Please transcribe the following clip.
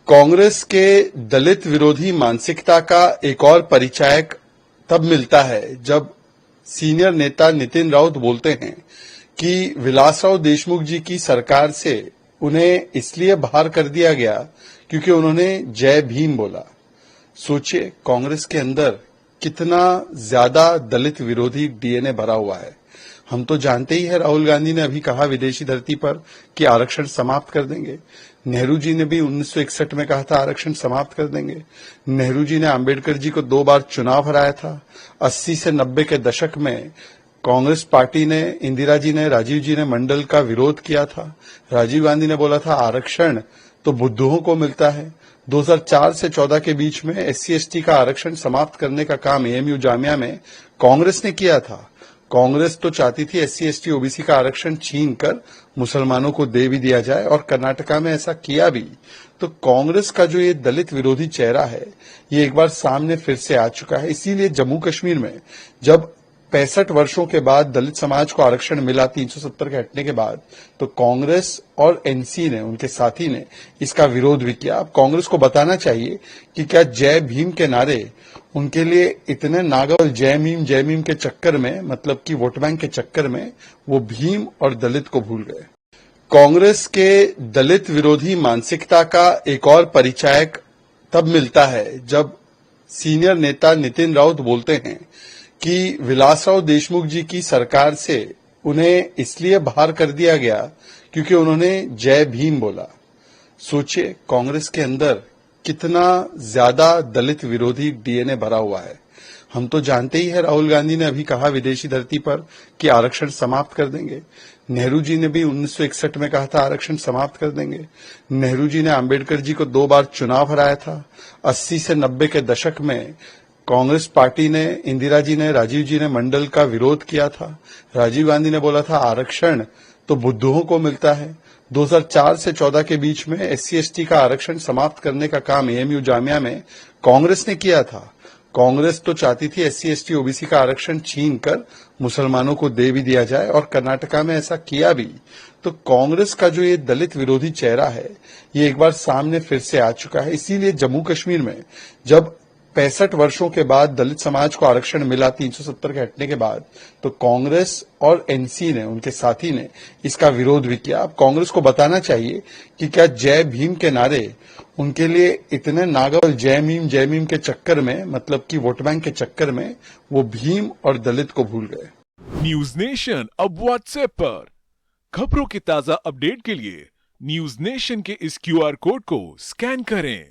कांग्रेस के दलित विरोधी मानसिकता का एक और परिचायक तब मिलता है जब सीनियर नेता नितिन राउत बोलते हैं कि विलासराव देशमुख जी की सरकार से उन्हें इसलिए बाहर कर दिया गया क्योंकि उन्होंने जय भीम बोला। सोचिए कांग्रेस के अंदर कितना ज्यादा दलित विरोधी डीएनए भरा हुआ है। हम तो जानते ही है, राहुल गांधी ने अभी कहा विदेशी धरती पर कि आरक्षण समाप्त कर देंगे। नेहरू जी ने भी 1961 में कहा था आरक्षण समाप्त कर देंगे। नेहरू जी ने अंबेडकर जी को 2 बार चुनाव हराया था। 80 से 90 के दशक में कांग्रेस पार्टी ने, इंदिरा जी ने, राजीव जी ने मंडल का विरोध किया था। राजीव गांधी ने बोला था आरक्षण तो बुद्धुओं को मिलता है। 2004 से 14 के बीच में SC/ST का आरक्षण समाप्त करने का काम एएमयू जामिया में कांग्रेस ने किया था। कांग्रेस तो चाहती थी SC/ST OBC का आरक्षण छीन कर मुसलमानों को दे भी दिया जाए और कर्नाटका में ऐसा किया भी। तो कांग्रेस का जो ये दलित विरोधी चेहरा है, ये एक बार सामने फिर से आ चुका है। इसीलिए जम्मू कश्मीर में जब 65 वर्षों के बाद दलित समाज को आरक्षण मिला 370 के हटने के बाद, तो कांग्रेस और एनसी ने, उनके साथी ने इसका विरोध भी किया। अब कांग्रेस को बताना चाहिए कि क्या जय भीम के नारे उनके लिए इतने नागल जय भीम के चक्कर में, मतलब कि वोट बैंक के चक्कर में, वो भीम और दलित को भूल गए। कांग्रेस के दलित विरोधी मानसिकता का एक और परिचायक तब मिलता है जब सीनियर नेता नितिन राउत बोलते हैं कि विलासराव देशमुख जी की सरकार से उन्हें इसलिए बाहर कर दिया गया क्योंकि उन्होंने जय भीम बोला। सोचिए कांग्रेस के अंदर कितना ज्यादा दलित विरोधी डीएनए भरा हुआ है। हम तो जानते ही है, राहुल गांधी ने अभी कहा विदेशी धरती पर कि आरक्षण समाप्त कर देंगे। नेहरू जी ने भी 1961 में कहा था आरक्षण समाप्त कर देंगे। नेहरू जी ने अंबेडकर जी को 2 बार चुनाव हराया था। 80 से 90 के दशक में कांग्रेस पार्टी ने, इंदिरा जी ने, राजीव जी ने मंडल का विरोध किया था। राजीव गांधी ने बोला था आरक्षण तो बुद्धुओं को मिलता है। 2004 से 14 के बीच में SC/ST का आरक्षण समाप्त करने का काम एएमयू जामिया में कांग्रेस ने किया था। कांग्रेस तो चाहती थी SC/ST OBC का आरक्षण छीन कर मुसलमानों को दे भी दिया जाए और कर्नाटका में ऐसा किया भी। तो कांग्रेस का जो ये दलित विरोधी चेहरा है, ये एक बार सामने फिर से आ चुका है। इसीलिए जम्मू कश्मीर में जब 65 वर्षों के बाद दलित समाज को आरक्षण मिला 370 के हटने के बाद, तो कांग्रेस और एनसी ने, उनके साथी ने इसका विरोध भी किया। अब कांग्रेस को बताना चाहिए कि क्या जय भीम के नारे उनके लिए इतने नागल जय भीम के चक्कर में, मतलब कि वोट बैंक के चक्कर में, वो भीम और दलित को भूल गए। न्यूज नेशन अब व्हाट्सएप पर खबरों की ताजा अपडेट के लिए न्यूज नेशन के इस QR कोड को स्कैन करें।